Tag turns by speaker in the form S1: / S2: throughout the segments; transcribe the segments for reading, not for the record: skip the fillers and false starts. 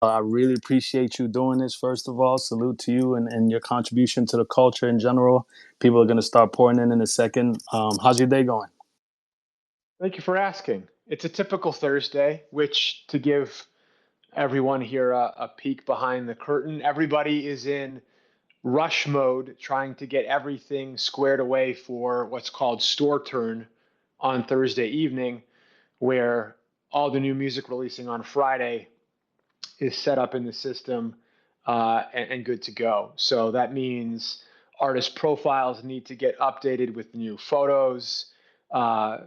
S1: I really appreciate you doing this. First of all, salute to you and your contribution to the culture in general. People are going to start pouring in a second. How's your day going?
S2: Thank you for asking. It's a typical Thursday, which to give everyone here a peek behind the curtain, everybody is in rush mode trying to get everything squared away for what's called store turn on Thursday evening, where all the new music releasing on Friday is set up in the system and good to go. So that means artist profiles need to get updated with new photos. Uh,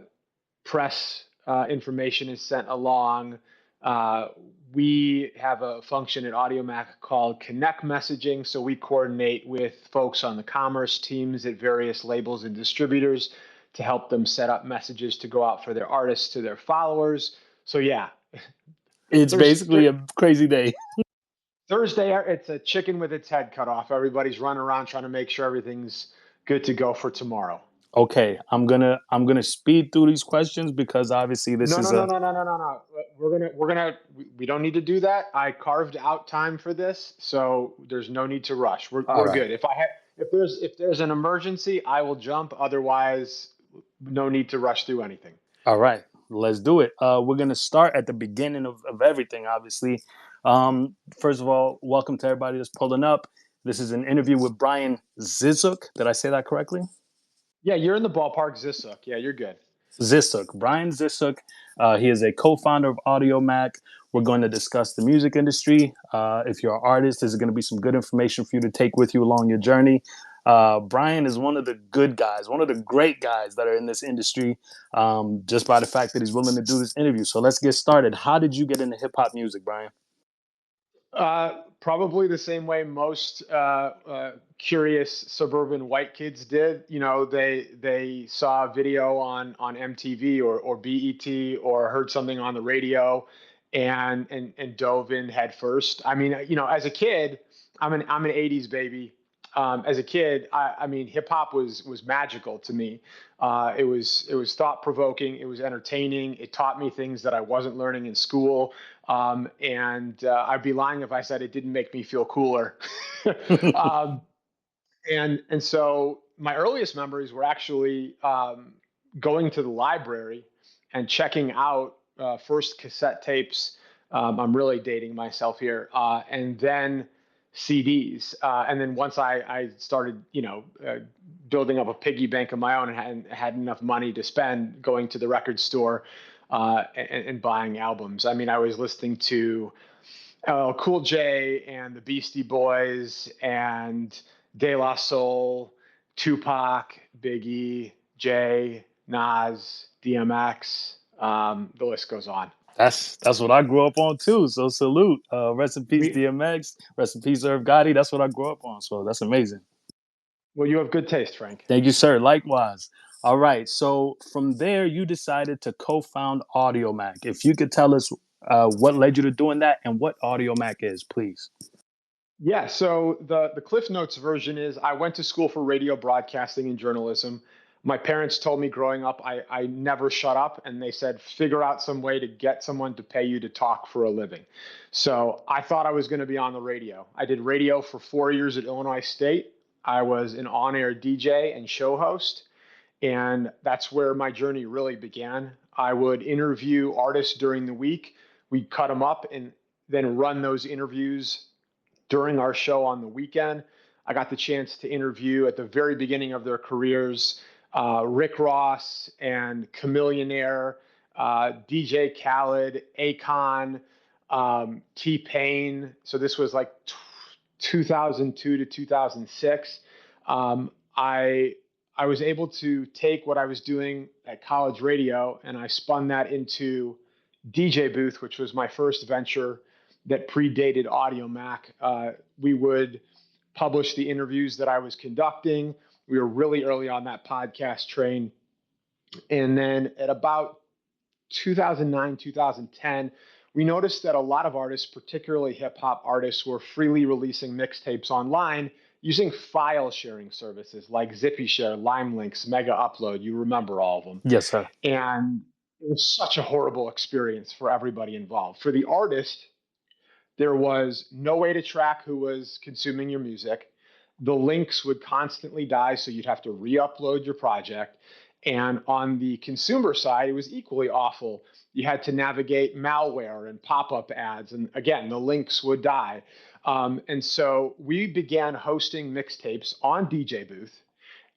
S2: Press information is sent along. Uh, we have a function at Audiomack called Connect Messaging. So we coordinate with folks on the commerce teams at various labels and distributors to help them set up messages to go out for their artists to their followers. So yeah,
S1: It's
S2: there's
S1: basically a crazy day.
S2: Thursday. It's a chicken with its head cut off. Everybody's running around trying to make sure everything's good to go for tomorrow.
S1: Okay, I'm gonna speed through these questions because obviously this
S2: No,
S1: is
S2: no, no,
S1: a
S2: no, no, no, no, no. We don't need to do that. I carved out time for this, so there's no need to rush.
S1: all
S2: We're
S1: right.
S2: good. If there's an emergency, I will jump. Otherwise, no need to rush through anything.
S1: All right, let's do it. We're gonna start at the beginning of everything, obviously. First of all, welcome to everybody that's pulling up. This is an interview with Brian Zisook. Did I say that correctly?
S2: Yeah, you're in the ballpark, Zisook. Yeah, you're good.
S1: Zisook, Brian Zisook. He is a co-founder of Audiomack. We're going to discuss the music industry. If you're an artist, there's going to be some good information for you to take with you along your journey. Brian is one of the good guys, one of the great guys that are in this industry, just by the fact that he's willing to do this interview. So let's get started. How did you get into hip hop music, Brian?
S2: Probably the same way most curious suburban white kids did. You know, they saw a video on MTV or BET or heard something on the radio, and dove in head first. I mean, you know, as a kid, I'm an '80s baby. As a kid, I mean, hip hop was magical to me. It was thought provoking. It was entertaining. It taught me things that I wasn't learning in school. And I'd be lying if I said it didn't make me feel cooler. um, and so my earliest memories were actually going to the library and checking out first cassette tapes. I'm really dating myself here, and then CDs. And then once I started, building up a piggy bank of my own and had enough money to spend, going to the record store and buying albums. I mean, I was listening to Cool J and the Beastie Boys and De La Soul, Tupac, Biggie, Jay, Nas, DMX. The list goes on.
S1: That's what I grew up on too. So salute. Rest in peace,
S2: We
S1: DMX. Rest in peace, Irv Gotti. That's what I grew up on. So that's amazing.
S2: Well, you have good taste, Frank.
S1: Thank you, sir. Likewise. All right. So from there, you decided to co-found Audiomack. If you could tell us what led you to doing that and what Audiomack is, please.
S2: Yeah, so the Cliff Notes version is I went to school for radio broadcasting and journalism. My parents told me growing up I never shut up, and they said, figure out some way to get someone to pay you to talk for a living. So I thought I was going to be on the radio. I did radio for 4 years at Illinois State. I was an on air DJ and show host, and that's where my journey really began. I would interview artists during the week, we'd cut them up, and then run those interviews during our show on the weekend. I got the chance to interview at the very beginning of their careers Rick Ross and Chameleonaire, DJ Khaled, Akon, T Pain. So this was like 2002 to 2006. Um, I I was able to take what I was doing at college radio and I spun that into DJ Booth, which was my first venture that predated Audiomack. We would publish the interviews that I was conducting. We were really early on that podcast train. And then at about 2009, 2010, we noticed that a lot of artists, particularly hip hop artists, were freely releasing mixtapes online using file sharing services like ZippyShare, LimeLinks, Mega Upload. You remember all of them.
S1: Yes, sir.
S2: And it was such a horrible experience for everybody involved. For the artist, There was no way to track who was consuming your music. The links would constantly die, so you'd have to re-upload your project. And on the consumer side, it was equally awful. You had to navigate malware and pop-up ads, and again, the links would die. And so we began hosting mixtapes on DJ Booth,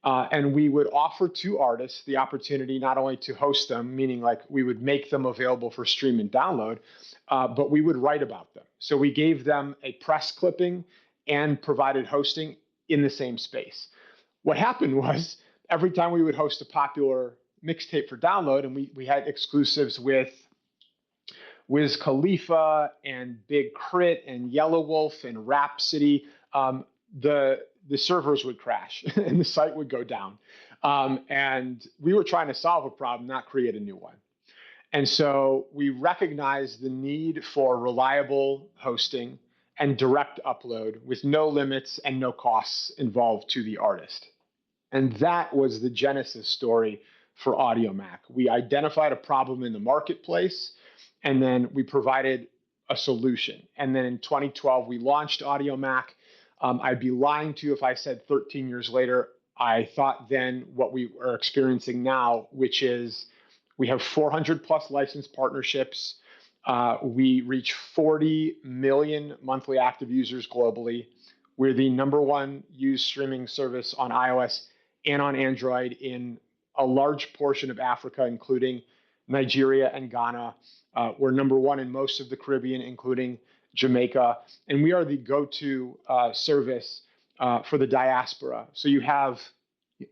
S2: and we would offer to artists the opportunity not only to host them, meaning like we would make them available for stream and download, but we would write about them. So we gave them a press clipping and provided hosting in the same space. What happened was every time we would host a popular mixtape for download, and we had exclusives with Wiz Khalifa and Big Crit and Yellow Wolf and Rhapsody, the servers would crash and the site would go down. And we were trying to solve a problem, not create a new one. And so we recognized the need for reliable hosting and direct upload with no limits and no costs involved to the artist. And that was the genesis story for Audiomack. We identified a problem in the marketplace, and then we provided a solution. And then in 2012, we launched Audiomack. I'd be lying to you if I said 13 years later, I thought then what we are experiencing now, which is we have 400 plus licensed partnerships. We reach 40 million monthly active users globally. We're the #1 used streaming service on iOS and on Android in a large portion of Africa, including Nigeria and Ghana. We're #1 in most of the Caribbean, including Jamaica. And we are the go-to service for the diaspora. So you have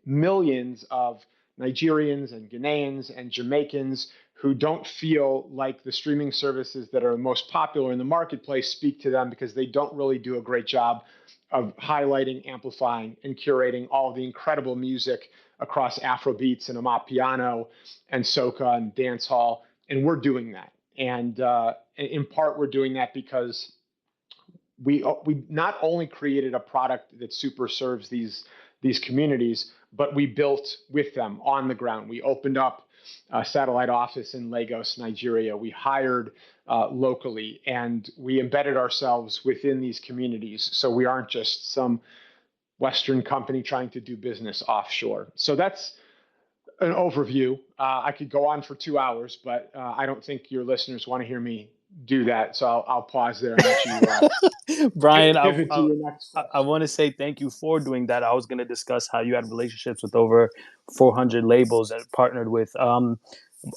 S2: millions of Nigerians and Ghanaians and Jamaicans who don't feel like the streaming services that are most popular in the marketplace speak to them because they don't really do a great job of highlighting, amplifying, and curating all of the incredible music across Afrobeats and Amapiano and soca and dancehall. And we're doing that. And in part, we're doing that because we not only created a product that super serves these communities, but we built with them on the ground. We opened up a satellite office in Lagos, Nigeria. We hired locally, and we embedded ourselves within these communities. So we aren't just some Western company trying to do business offshore. So that's an overview. I could go on for 2 hours, but I don't think your listeners want to hear me do that. So I'll pause there and let you
S1: Brian,
S2: pivot to your next
S1: I
S2: question.
S1: want to say thank you for doing that. I was going to discuss how you had relationships with over 400 labels and partnered with.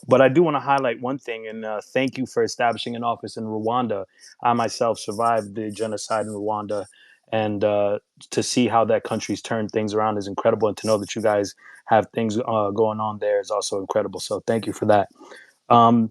S1: But I do want to highlight one thing, and thank you for establishing an office in Rwanda. I myself survived the genocide in Rwanda, and to see how that country's turned things around is incredible. And to know that you guys have things going on there is also incredible. So thank you for that. Um,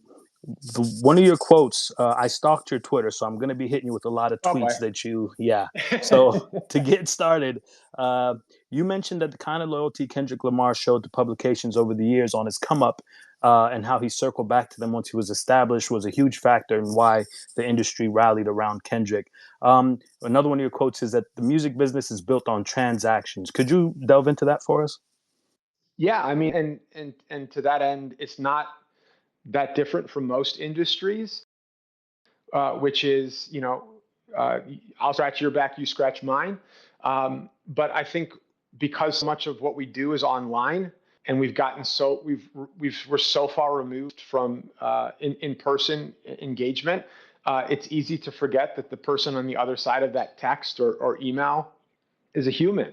S1: One of your quotes, I stalked your Twitter, so I'm going to be hitting you with a lot of
S2: Oh boy.
S1: tweets that yeah. So to get started, uh, you mentioned that the kind of loyalty Kendrick Lamar showed to publications over the years on his come up, and how he circled back to them once he was established was a huge factor in why the industry rallied around Kendrick. Another one of your quotes is that the music business is built on transactions. Could you delve into that for us?
S2: Yeah, I mean, and to that end, it's not that different from most industries, which is, uh, I'll scratch your back, you scratch mine. But I think because so much of what we do is online, and we've gotten so we're so far removed from in person engagement, it's easy to forget that the person on the other side of that text or email is a human.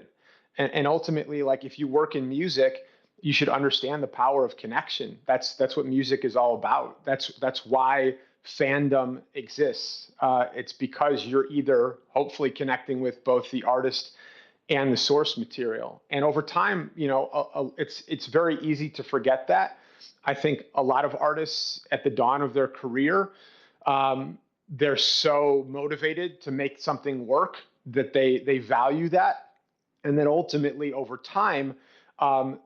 S2: And ultimately, like if you work in music, you should understand the power of connection. That's what music is all about. That's why fandom exists. It's because you're either hopefully connecting with both the artist and the source material. And over time, it's very easy to forget that. I think a lot of artists at the dawn of their career, they're so motivated to make something work that they value that, and then ultimately over time, um,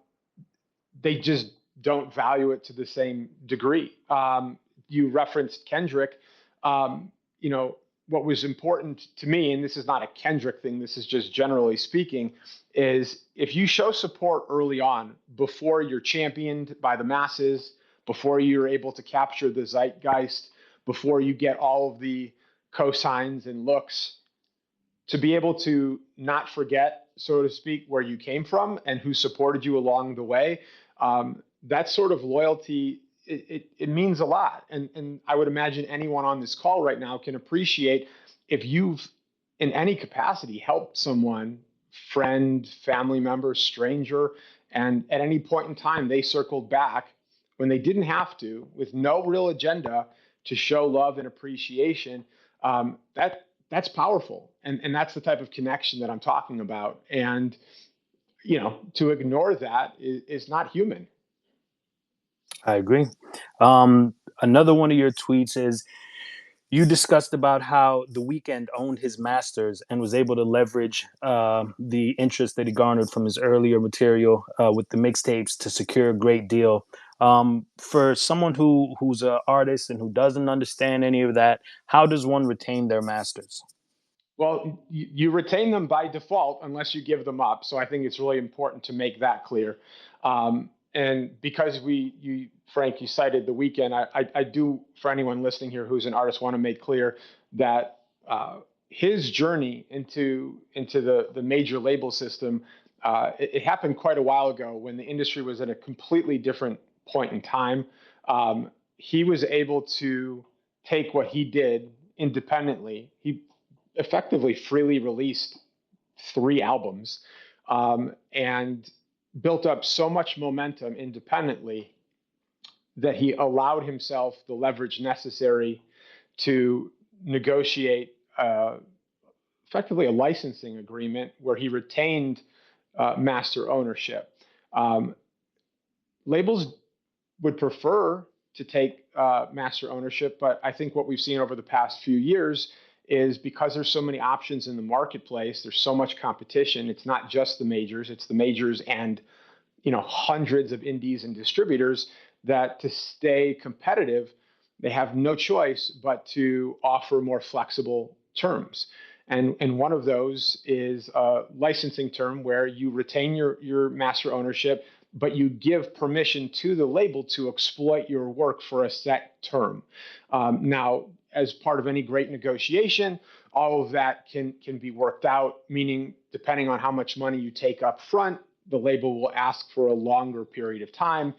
S2: they just don't value it to the same degree. You referenced Kendrick. Um, what was important to me, and this is not a Kendrick thing, this is just generally speaking, is if you show support early on, before you're championed by the masses, before you're able to capture the zeitgeist, before you get all of the cosigns and looks, to be able to not forget, so to speak, where you came from and who supported you along the way. That sort of loyalty, it means a lot. And I would imagine anyone on this call right now can appreciate if you've, in any capacity, helped someone, friend, family member, stranger, and at any point in time they circled back when they didn't have to, with no real agenda, to show love and appreciation. That's powerful, and that's the type of connection that I'm talking about. And to ignore that is not human.
S1: I agree. Another one of your tweets is you discussed about how the weekend owned his masters and was able to leverage the interest that he garnered from his earlier material with the mixtapes to secure a great deal. For someone who's an artist and who doesn't understand any of that, how does one retain their masters?
S2: Well, you retain them by default unless you give them up. So I think it's really important to make that clear. And because Frank, you cited the weekend, I do, for anyone listening here who's an artist, want to make clear that his journey into the major label system, it happened quite a while ago when the industry was at a completely different point in time. He was able to take what he did independently. He effectively freely released 3 albums, and built up so much momentum independently that he allowed himself the leverage necessary to negotiate effectively a licensing agreement where he retained master ownership. Um, Labels would prefer to take master ownership, but I think what we've seen over the past few years is, because there's so many options in the marketplace, there's so much competition. It's not just the majors; it's the majors and hundreds of indies and distributors, that to stay competitive, they have no choice but to offer more flexible terms. And one of those is a licensing term where you retain your master ownership, but you give permission to the label to exploit your work for a set term. Now, as part of any great negotiation, all of that can be worked out, meaning depending on how much money you take up front, the label will ask for a longer period of time.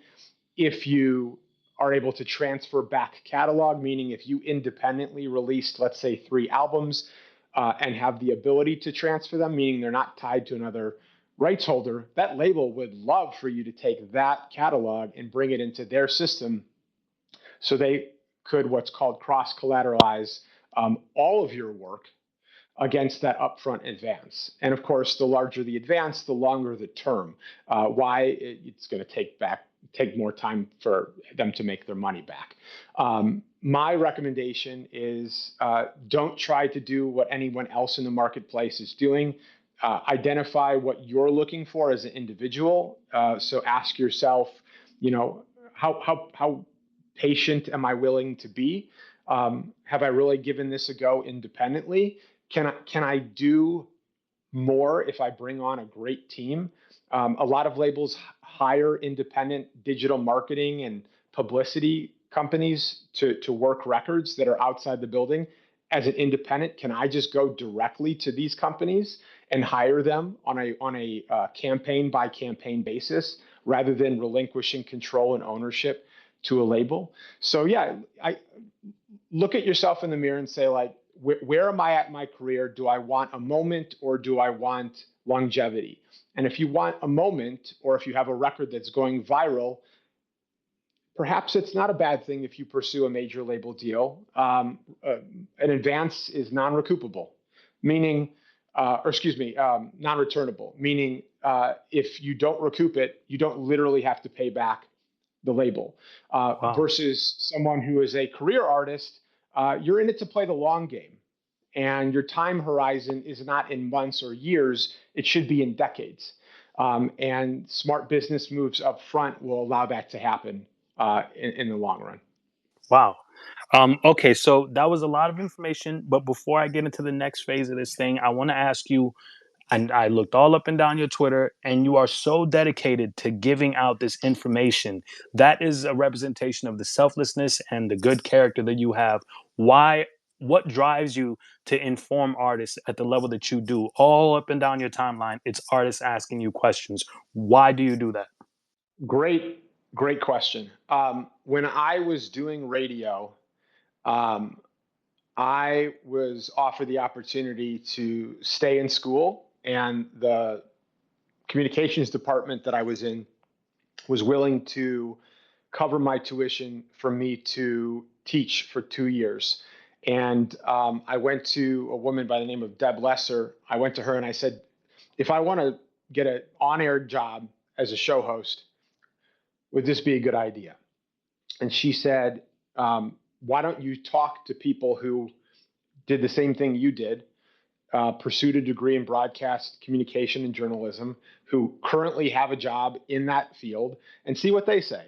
S2: If you are able to transfer back catalog, meaning if you independently released, let's say, 3 albums and have the ability to transfer them, meaning they're not tied to another rights holder, that label would love for you to take that catalog and bring it into their system so they could what's called cross-collateralize all of your work against that upfront advance. And of course, the larger the advance, the longer the term. Why? It's going to take more time for them to make their money back. My recommendation is don't try to do what anyone else in the marketplace is doing. Identify what you're looking for as an individual. So ask yourself, how patient am I willing to be? Have I really given this a go independently? Can I do more if I bring on a great team? A lot of labels hire independent digital marketing and publicity companies to work records that are outside the building. As an independent, can I just go directly to these companies and hire them on a campaign by campaign basis, rather than relinquishing control and ownership to a label? So yeah, I look at yourself in the mirror and say, like, where am I at in my career? Do I want a moment, or do I want longevity? And if you want a moment, or if you have a record that's going viral, perhaps it's not a bad thing if you pursue a major label deal. An advance is non-recoupable, meaning, non-returnable, meaning if you don't recoup it, you don't literally have to pay back the label.
S1: Wow.
S2: Versus someone who is a career artist, you're in it to play the long game. And your time horizon is not in months or years, it should be in decades. And smart business moves up front will allow that to happen in the long run.
S1: Wow. Okay, so that was a lot of information. But before I get into the next phase of this thing, I want to ask you, and I looked all up and down your Twitter, and you are so dedicated to giving out this information. That is a representation of the selflessness and the good character that you have. Why what drives you to inform artists at the level that you do, all up and down your timeline? It's artists asking you questions. Why do you do that?
S2: Great, great question. When I was doing radio, um, I was offered the opportunity to stay in school, and the communications department that I was in was willing to cover my tuition for me to teach for 2 years. And I went to a woman by the name of Deb Lesser. I went to her and I said, if I want to get an on air job as a show host, would this be a good idea? And she said, why don't you talk to people who did the same thing you did, pursued a degree in broadcast communication and journalism, who currently have a job in that field, and see what they say.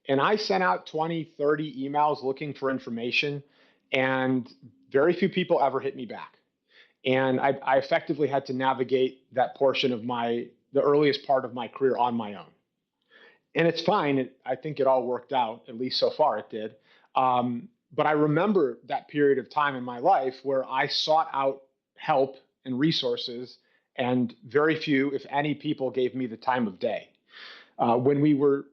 S2: And I sent out 20, 30 emails looking for information, and very few people ever hit me back. And I effectively had to navigate that portion of the earliest part of my career on my own. And it's fine. I think it all worked out, at least so far it did. But I remember that period of time in my life where I sought out help and resources, and very few, if any, people gave me the time of day. When we were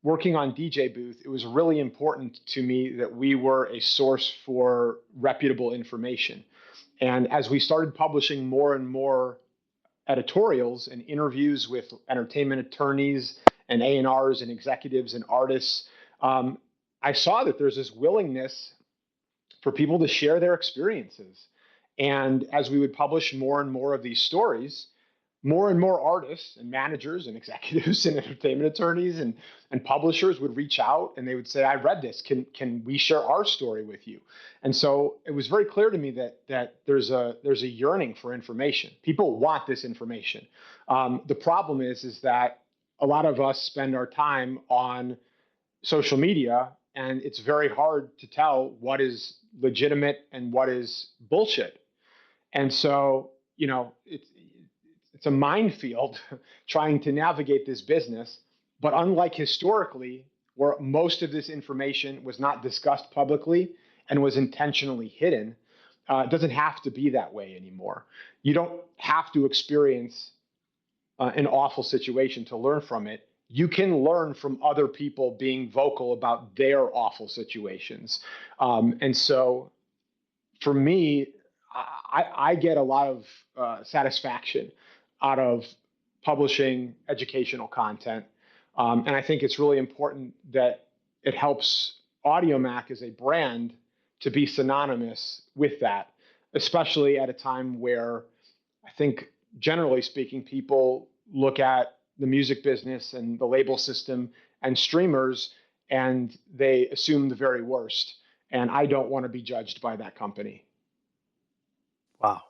S2: working on DJ Booth, it was really important to me that we were a source for reputable information. And as we started publishing more and more editorials and interviews with entertainment attorneys and A&Rs and executives and artists, I saw that there's this willingness for people to share their experiences. And as we would publish more and more of these stories, more and more artists and managers and executives and entertainment attorneys and publishers would reach out, and they would say, I read this. Can we share our story with you? And so it was very clear to me that there's a yearning for information. People want this information. The problem is that a lot of us spend our time on social media, and it's very hard to tell what is legitimate and what is bullshit. And so, it's a minefield trying to navigate this business. But unlike historically, where most of this information was not discussed publicly and was intentionally hidden, it doesn't have to be that way anymore. You don't have to experience an awful situation to learn from it. You can learn from other people being vocal about their awful situations. And so for me, I get a lot of satisfaction out of publishing educational content. And I think it's really important that it helps Audiomack as a brand to be synonymous with that, especially at a time where I think, generally speaking, people look at the music business and the label system and streamers, and they assume the very worst. And I don't want to be judged by that company.
S1: Wow.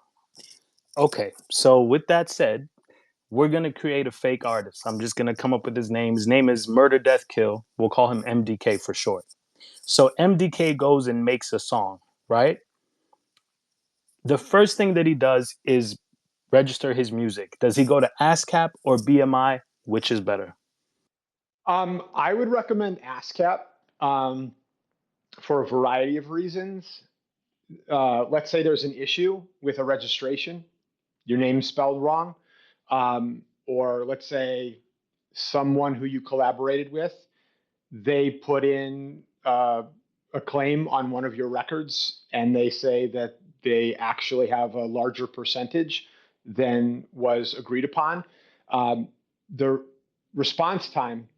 S1: Okay. So with that said, we're gonna create a fake artist. I'm just gonna come up with his name. His name is Murder Death Kill. We'll call him MDK for short. So MDK goes and makes a song, right? The first thing that he does is register his music. Does he go to ASCAP or BMI? Which is better?
S2: I would recommend ASCAP for a variety of reasons. Let's say there's an issue with a registration, your name's spelled wrong, or let's say someone who you collaborated with, they put in a claim on one of your records, and they say that they actually have a larger percentage than was agreed upon. The response time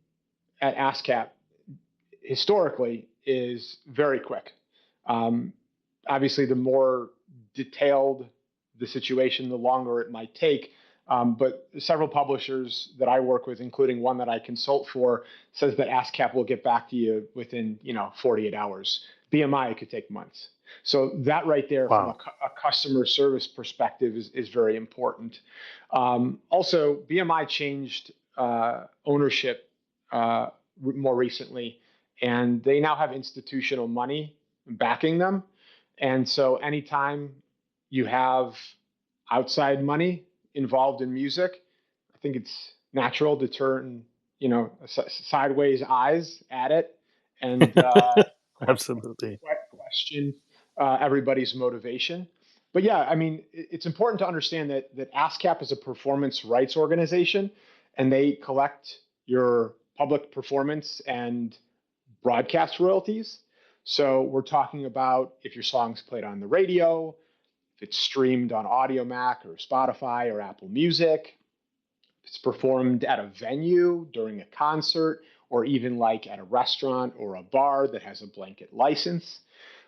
S2: at ASCAP historically is very quick. Um, Obviously, the more detailed the situation, the longer it might take. But several publishers that I work with, including one that I consult for, says that ASCAP will get back to you within 48 hours. BMI could take months. So that right there, from
S1: Wow.
S2: a customer service perspective, is very important. Also, BMI changed ownership more recently, and they now have institutional money backing them. And so anytime you have outside money involved in music, I think it's natural to turn, sideways eyes at it and
S1: Absolutely.
S2: question everybody's motivation. But yeah, I mean, it's important to understand that ASCAP is a performance rights organization, and they collect your public performance and broadcast royalties. So we're talking about if your song's played on the radio, if it's streamed on Audiomack or Spotify or Apple Music, if it's performed at a venue during a concert, or even like at a restaurant or a bar that has a blanket license.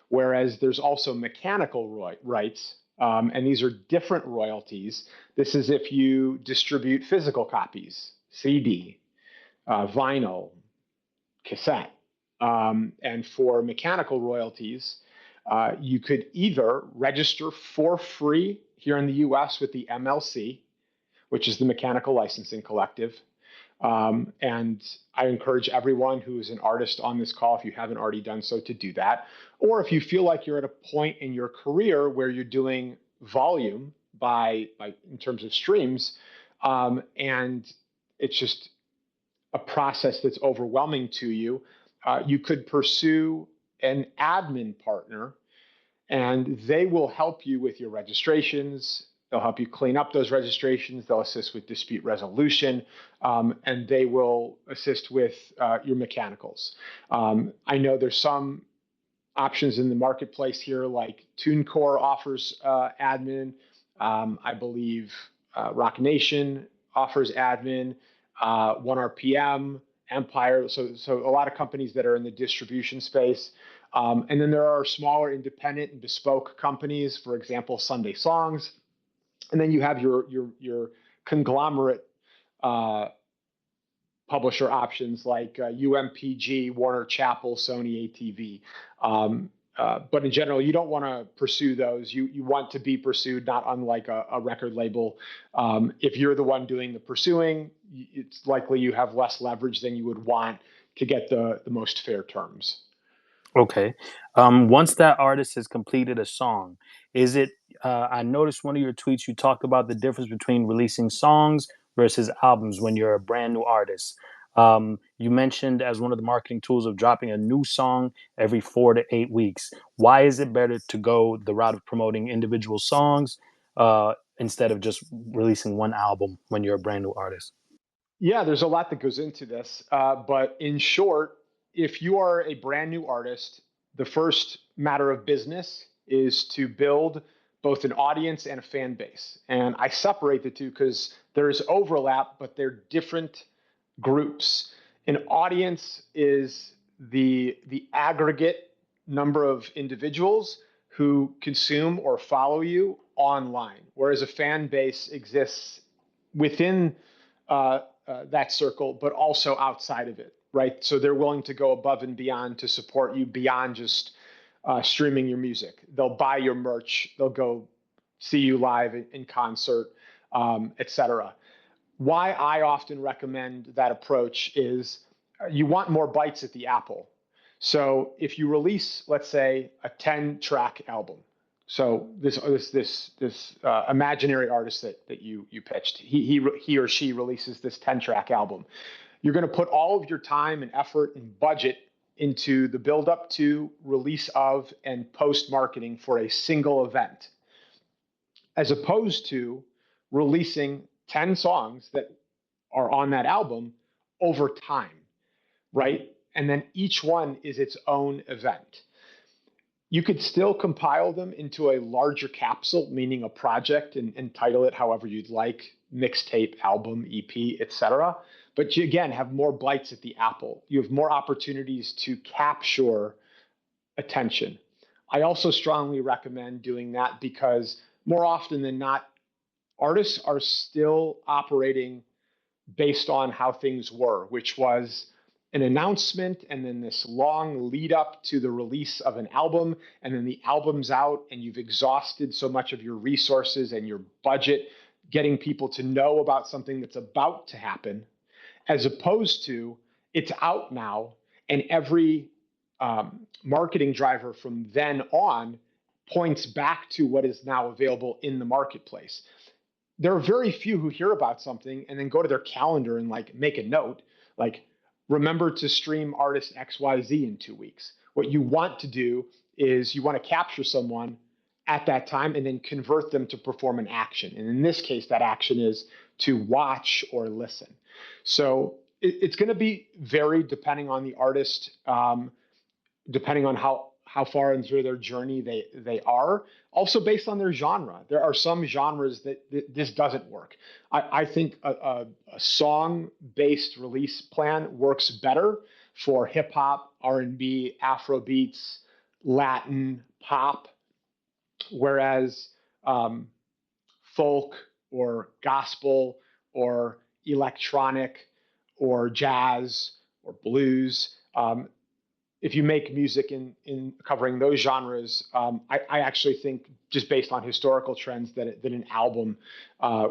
S2: Whereas there's also mechanical rights, and these are different royalties. This is if you distribute physical copies, CD, vinyl, cassette. And for mechanical royalties, you could either register for free here in the US with the MLC, which is the Mechanical Licensing Collective. And I encourage everyone who is an artist on this call, if you haven't already done so, to do that. Or if you feel like you're at a point in your career where you're doing volume by in terms of streams, and it's just a process that's overwhelming to you, you could pursue an admin partner, and they will help you with your registrations. They'll help you clean up those registrations. They'll assist with dispute resolution, and they will assist with your mechanicals. I know there's some options in the marketplace here, like TuneCore offers admin. I believe Rock Nation offers admin. 1RPM, Empire. So a lot of companies that are in the distribution space. And then there are smaller independent and bespoke companies, for example, Sunday Songs. And then you have your conglomerate publisher options like UMPG, Warner Chappell, Sony ATV. But in general, you don't want to pursue those. You want to be pursued, not unlike a record label. If you're the one doing the pursuing, it's likely you have less leverage than you would want to get the most fair terms.
S1: Okay. Once that artist has completed a song, is it? I noticed one of your tweets. You talked about the difference between releasing songs versus albums when you're a brand new artist. You mentioned as one of the marketing tools of dropping a new song every 4 to 8 weeks. Why is it better to go the route of promoting individual songs instead of just releasing one album when you're a brand new artist?
S2: Yeah, there's a lot that goes into this. But in short, if you are a brand new artist, the first matter of business is to build both an audience and a fan base. And I separate the two because there is overlap, but they're different groups. An audience is the aggregate number of individuals who consume or follow you online, whereas a fan base exists within that circle, but also outside of it, right? So they're willing to go above and beyond to support you beyond just streaming your music. They'll buy your merch. They'll go see you live in concert, etc. Why I often recommend that approach is you want more bites at the apple. So if you release, let's say, a 10-track album, so this imaginary artist that you pitched, he or she releases this 10-track album. You're going to put all of your time and effort and budget into the build up to, release of, and post marketing for a single event, as opposed to releasing 10 songs that are on that album over time, right? And then each one is its own event. You could still compile them into a larger capsule, meaning a project, and title it however you'd like, mixtape, album, EP, etc. But you, again, have more bites at the apple. You have more opportunities to capture attention. I also strongly recommend doing that because more often than not, artists are still operating based on how things were, which was an announcement and then this long lead up to the release of an album, and then the album's out and you've exhausted so much of your resources and your budget getting people to know about something that's about to happen, as opposed to it's out now and every marketing driver from then on points back to what is now available in the marketplace. There are very few who hear about something and then go to their calendar and like make a note, like remember to stream artist XYZ in 2 weeks. What you want to do is you want to capture someone at that time and then convert them to perform an action. And in this case, that action is to watch or listen. So it's going to be varied depending on the artist, depending on how far into their journey they are. Also based on their genre. There are some genres that this doesn't work. I think a song-based release plan works better for hip hop, R&B, Afro beats, Latin, pop, whereas folk or gospel or electronic or jazz or blues, if you make music in covering those genres, I actually think, just based on historical trends, that an album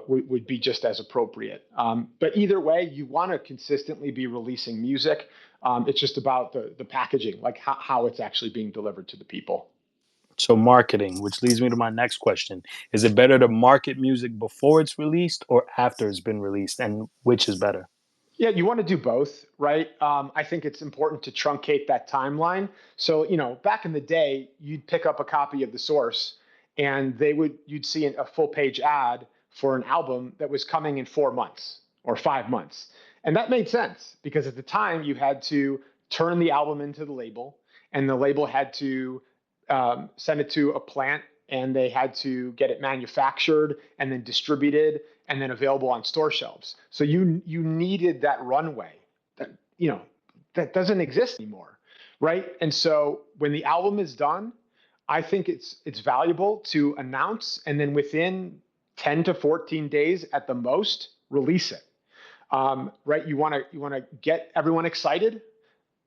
S2: would be just as appropriate. But either way, you want to consistently be releasing music. It's just about the packaging, like how it's actually being delivered to the people.
S1: So marketing, which leads me to my next question. Is it better to market music before it's released or after it's been released? And which is better?
S2: Yeah, you want to do both, right? I think it's important to truncate that timeline. So, back in the day, you'd pick up a copy of the source, and you'd see a full page ad for an album that was coming in 4 months or 5 months, and that made sense because at the time you had to turn the album into the label, and the label had to send it to a plant, and they had to get it manufactured and then distributed and then available on store shelves. So you needed that runway that that doesn't exist anymore, right? And so when the album is done, I think it's valuable to announce and then within 10 to 14 days at the most release it. Right? You want to get everyone excited.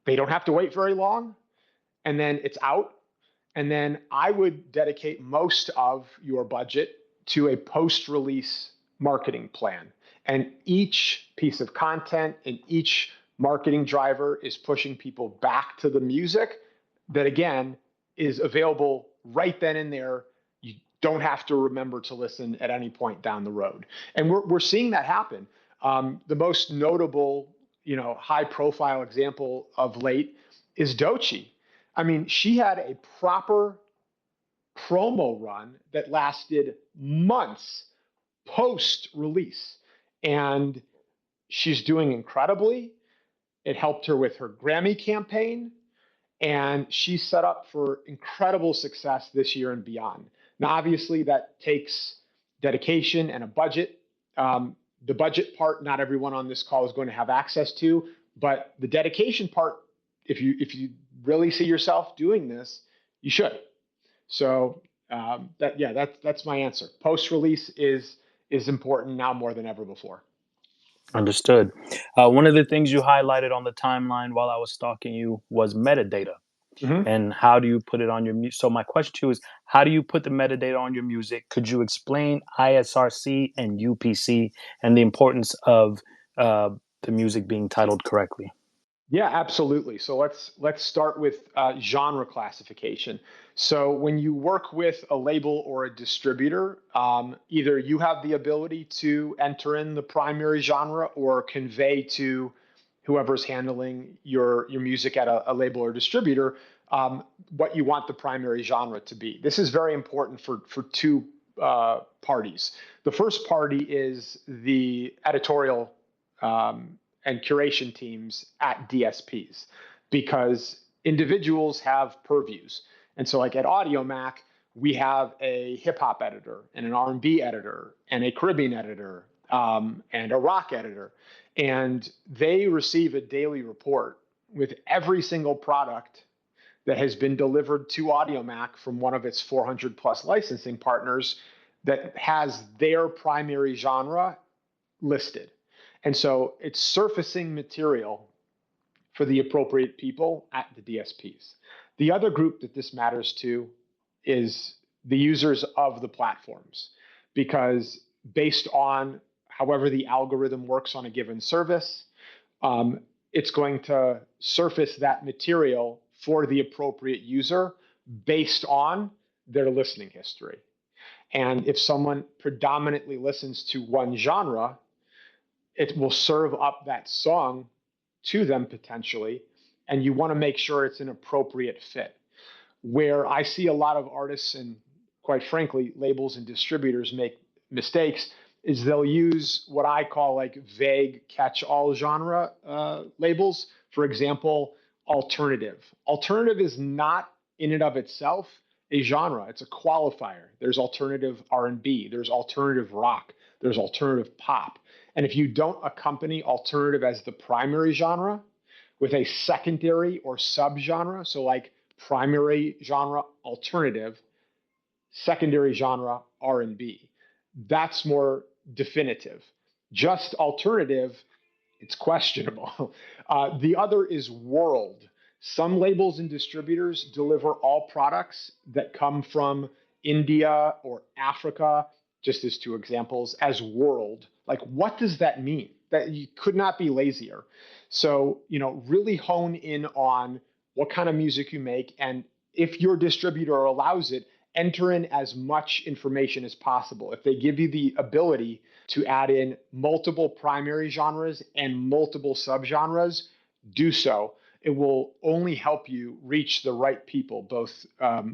S2: They don't have to wait very long, and then it's out. And then I would dedicate most of your budget to a post-release marketing plan. And each piece of content and each marketing driver is pushing people back to the music that, again, is available right then and there. You don't have to remember to listen at any point down the road. And we're seeing that happen. The most notable, high-profile example of late is Doechii. I mean, she had a proper promo run that lasted months post release, and she's doing incredibly. It helped her with her Grammy campaign, and she's set up for incredible success this year and beyond. Now, obviously, that takes dedication and a budget. The budget part, not everyone on this call is going to have access to, but the dedication part, if you really see yourself doing this, you should. So that's my answer. Post release is important now more than ever before.
S1: Understood. One of the things you highlighted on the timeline while I was stalking you was metadata.
S2: Mm-hmm.
S1: And how do you put it on your music? So my question to you is, how do you put the metadata on your music? Could you explain ISRC and UPC and the importance of the music being titled correctly?
S2: Yeah, absolutely. So let's start with genre classification. So when you work with a label or a distributor, either you have the ability to enter in the primary genre or convey to whoever's handling your music at a label or distributor what you want the primary genre to be. This is very important for two parties. The first party is the editorial and curation teams at DSPs, because individuals have purviews. And so like at Audiomack, we have a hip hop editor and an R&B editor and a Caribbean editor and a rock editor. And they receive a daily report with every single product that has been delivered to Audiomack from one of its 400 plus licensing partners that has their primary genre listed. And so it's surfacing material for the appropriate people at the DSPs. The other group that this matters to is the users of the platforms, because based on however the algorithm works on a given service, it's going to surface that material for the appropriate user based on their listening history. And if someone predominantly listens to one genre, it will serve up that song to them potentially, and you want to make sure it's an appropriate fit. Where I see a lot of artists and, quite frankly, labels and distributors make mistakes is they'll use what I call like vague catch-all genre labels. For example, alternative. Alternative is not in and of itself a genre. It's a qualifier. There's alternative R&B. There's alternative rock. There's alternative pop. And if you don't accompany alternative as the primary genre with a secondary or subgenre, so like primary genre alternative, secondary genre R&B. That's more definitive. Just alternative, it's questionable. The other is world. Some labels and distributors deliver all products that come from India or Africa, just as two examples, as world. Like, what does that mean? That you could not be lazier. So, really hone in on what kind of music you make. And if your distributor allows it, enter in as much information as possible. If they give you the ability to add in multiple primary genres and multiple subgenres, do so. It will only help you reach the right people, both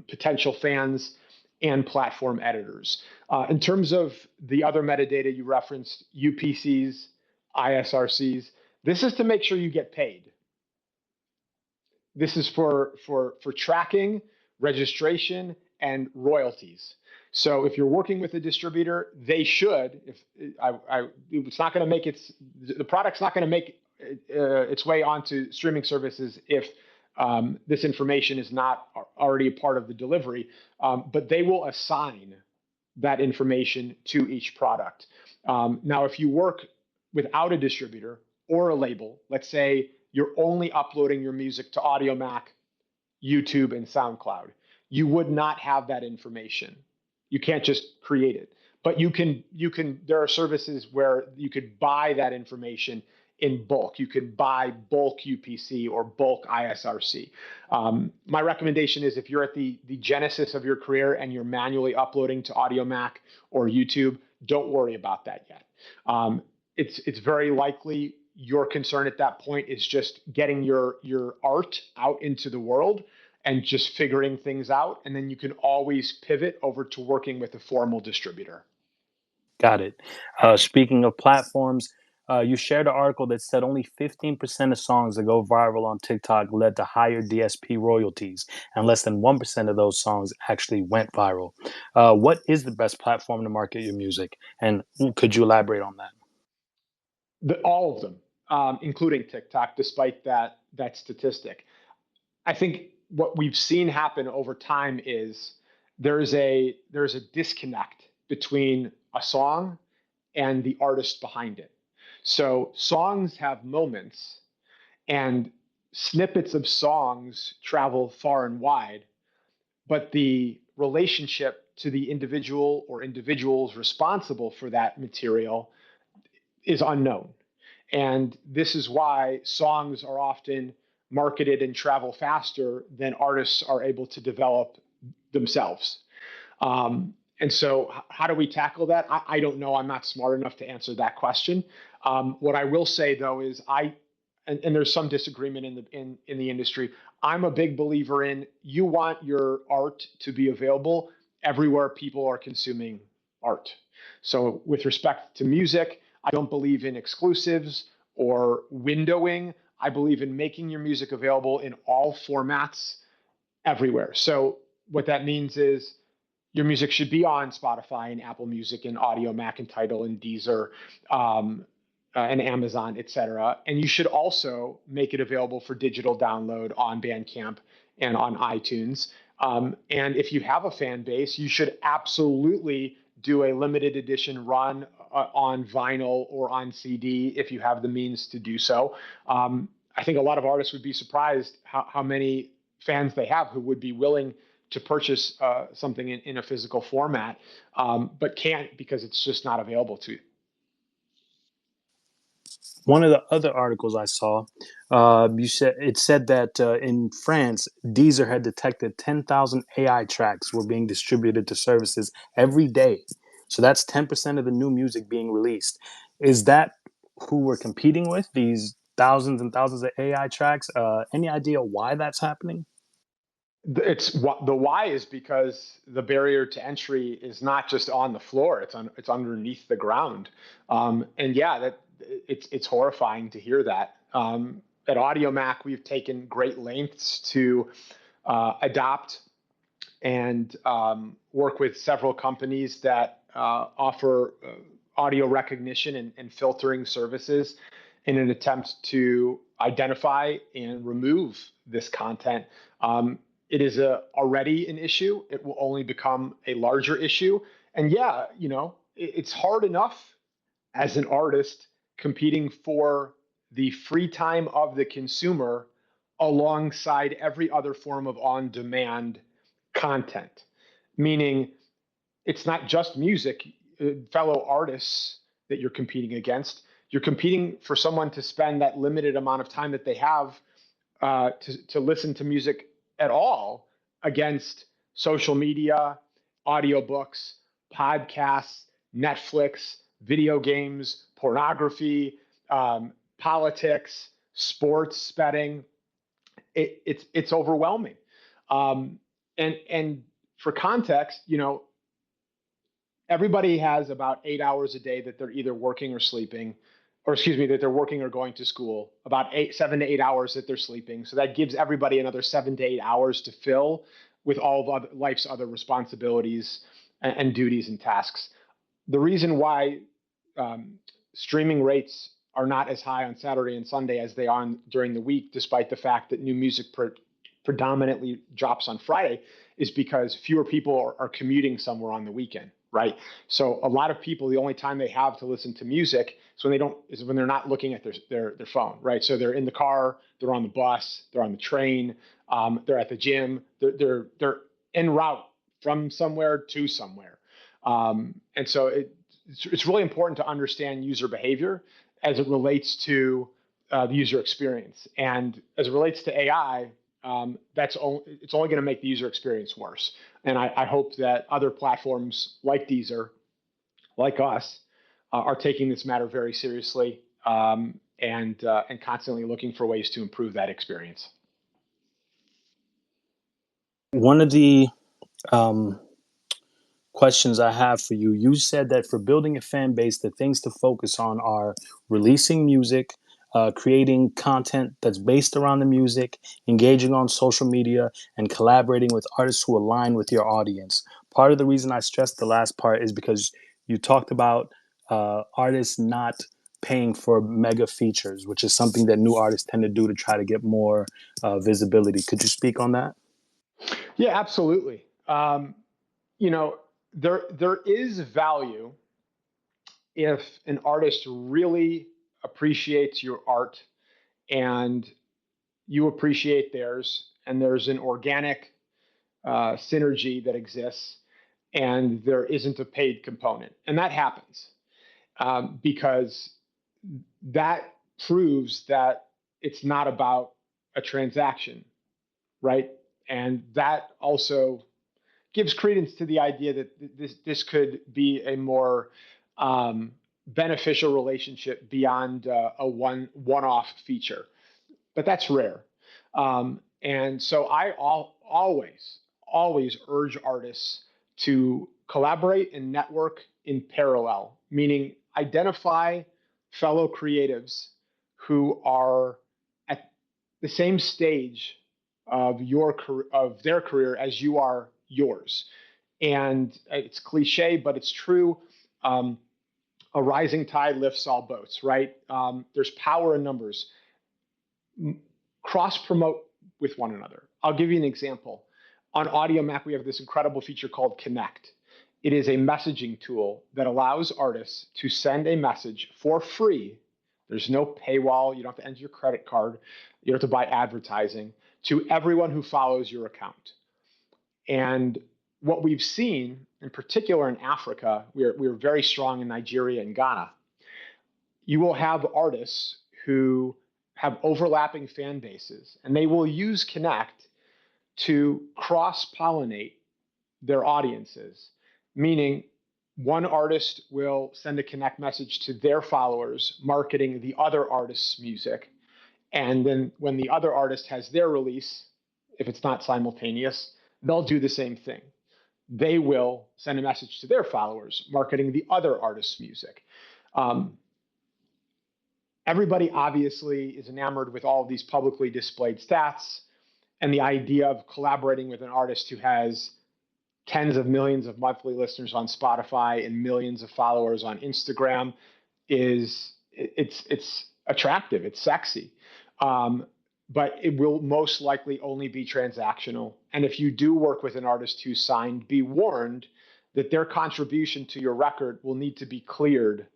S2: potential fans and platform editors. In terms of the other metadata you referenced, UPCs, ISRCs, this is to make sure you get paid. This is for tracking, registration, and royalties. So if you're working with a distributor, they should. If it's not going to make the product's not going to make its way onto streaming services if this information is not already a part of the delivery. But they will assign that information to each product. Now, if you work without a distributor or a label, let's say you're only uploading your music to Audiomack, YouTube, and SoundCloud, you would not have that information. You can't just create it. But there are services where you could buy that information in bulk. You could buy bulk UPC or bulk ISRC. My recommendation is if you're at the genesis of your career and you're manually uploading to Audiomack or YouTube, don't worry about that yet. It's very likely your concern at that point is just getting your art out into the world and just figuring things out. And then you can always pivot over to working with a formal distributor.
S1: Got it. Speaking of platforms, you shared an article that said only 15% of songs that go viral on TikTok led to higher DSP royalties, and less than 1% of those songs actually went viral. What is the best platform to market your music? And could you elaborate on that?
S2: All of them, including TikTok, despite that statistic. I think what we've seen happen over time is there's a disconnect between a song and the artist behind it. So songs have moments, and snippets of songs travel far and wide, but the relationship to the individual or individuals responsible for that material is unknown. And this is why songs are often marketed and travel faster than artists are able to develop themselves. And so, how do we tackle that? I don't know. I'm not smart enough to answer that question. What I will say, though, is and there's some disagreement in the industry. I'm a big believer in you want your art to be available everywhere people are consuming art. So, with respect to music, I don't believe in exclusives or windowing. I believe in making your music available in all formats everywhere. So what that means is your music should be on Spotify and Apple Music and Audiomack and Tidal and Deezer and Amazon, et cetera. And you should also make it available for digital download on Bandcamp and on iTunes. And if you have a fan base, you should absolutely do a limited edition run on vinyl or on CD if you have the means to do so. I think a lot of artists would be surprised how many fans they have who would be willing to purchase something in a physical format, but can't because it's just not available to you.
S1: One of the other articles I saw, it said that in France, Deezer had detected 10,000 AI tracks were being distributed to services every day. So that's 10% of the new music being released. Is that who we're competing with? These thousands and thousands of AI tracks? Any idea why that's happening?
S2: It's the why is because the barrier to entry is not just on the floor; it's underneath the ground. And yeah, it's horrifying to hear that. At Audiomack, we've taken great lengths to adopt and work with several companies that offer audio recognition and filtering services in an attempt to identify and remove this content. It is already an issue. It will only become a larger issue. And yeah, it's hard enough as an artist competing for the free time of the consumer alongside every other form of on demand content. Meaning, it's not just music, fellow artists that you're competing against. You're competing for someone to spend that limited amount of time that they have to listen to music at all against social media, audiobooks, podcasts, Netflix, video games, pornography, politics, sports betting. It's overwhelming. And for context, everybody has about 8 hours a day that they're either working or sleeping, or excuse me, that they're working or going to school. About 7 to 8 hours that they're sleeping. So that gives everybody another 7 to 8 hours to fill with all of life's other responsibilities and duties and tasks. The reason why streaming rates are not as high on Saturday and Sunday as they are during the week, despite the fact that new music predominantly drops on Friday, is because fewer people are commuting somewhere on the weekend, right? So a lot of people, the only time they have to listen to music is when they're not looking at their phone, right? So they're in the car, they're on the bus, they're on the train, they're at the gym, they're en route from somewhere to somewhere. And so it's really important to understand user behavior as it relates to the user experience. And as it relates to AI, it's only going to make the user experience worse. And I hope that other platforms like Deezer, like us, are taking this matter very seriously and constantly looking for ways to improve that experience.
S1: One of the um, questions I have for you. You said that for building a fan base, the things to focus on are releasing music, creating content that's based around the music, engaging on social media, and collaborating with artists who align with your audience. Part of the reason I stressed the last part is because you talked about artists not paying for mega features, which is something that new artists tend to do to try to get more visibility. Could you speak on that?
S2: Yeah, absolutely. You know, there is value if an artist really appreciates your art and you appreciate theirs, and there's an organic synergy that exists, and there isn't a paid component, and that happens because that proves that it's not about a transaction, right? And that also gives credence to the idea that this could be a more beneficial relationship beyond a one-off feature, but that's rare. And so I always urge artists to collaborate and network in parallel, meaning identify fellow creatives who are at the same stage of their career as you are yours. And it's cliche, but it's true. A rising tide lifts all boats, right? There's power in numbers. Cross promote with one another. I'll give you an example. On Audiomack, we have this incredible feature called Connect. It is a messaging tool that allows artists to send a message for free. There's no paywall. You don't have to enter your credit card. You don't have to buy advertising, to everyone who follows your account. And what we've seen, in particular in Africa, we're very strong in Nigeria and Ghana. You will have artists who have overlapping fan bases, and they will use Connect to cross-pollinate their audiences, meaning one artist will send a Connect message to their followers marketing the other artist's music. And then when the other artist has their release, if it's not simultaneous, they'll do the same thing. They will send a message to their followers marketing the other artist's music. Everybody obviously is enamored with all of these publicly displayed stats, and the idea of collaborating with an artist who has tens of millions of monthly listeners on Spotify and millions of followers on Instagram it's attractive, it's sexy, but it will most likely only be transactional. And if you do work with an artist who's signed, be warned that their contribution to your record will need to be cleared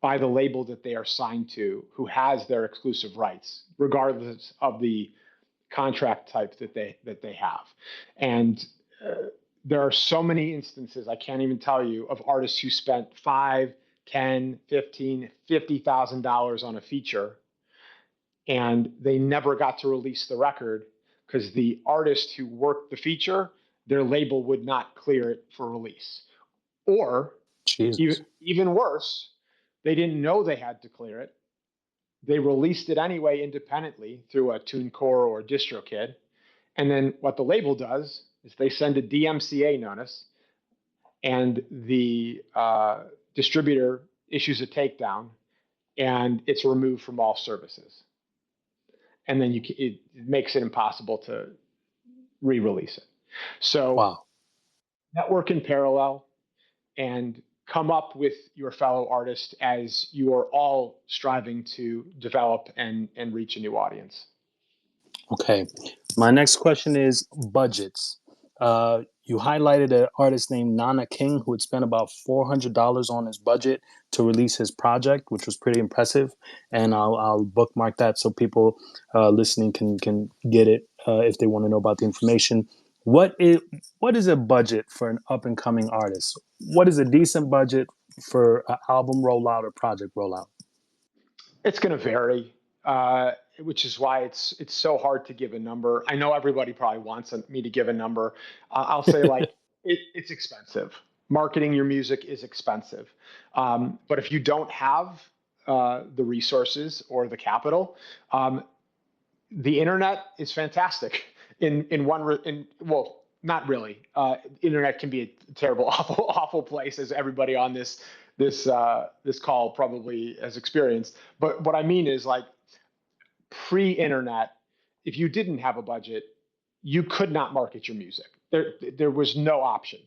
S2: by the label that they are signed to, who has their exclusive rights, regardless of the contract type that they have. And there are so many instances, I can't even tell you, of artists who spent $5, $10, $15, $50,000 on a feature, and they never got to release the record because the artist who worked the feature, their label would not clear it for release. Or
S1: Jesus.
S2: even worse, they didn't know they had to clear it. They released it anyway independently through a TuneCore or DistroKid. And then what the label does is they send a DMCA notice, and the distributor issues a takedown, and it's removed from all services. And then it makes it impossible to re-release it. So
S1: Wow.
S2: network in parallel and come up with your fellow artists as you are all striving to develop and reach a new audience.
S1: Okay. My next question is budgets. You highlighted an artist named Nana King who had spent about $400 on his budget to release his project, which was pretty impressive. And I'll bookmark that so people listening can get it if they want to know about the information. What is a budget for an up and coming artist? What is a decent budget for an album rollout or project rollout?
S2: It's going to vary, which is why it's so hard to give a number. I know everybody probably wants me to give a number. I'll say like it's expensive. Marketing your music is expensive, but if you don't have the resources or the capital, the internet is fantastic. Well, not really. Internet can be a terrible, awful place, as everybody on this call probably has experienced. But what I mean is, like, pre-internet, if you didn't have a budget, you could not market your music. There was no option.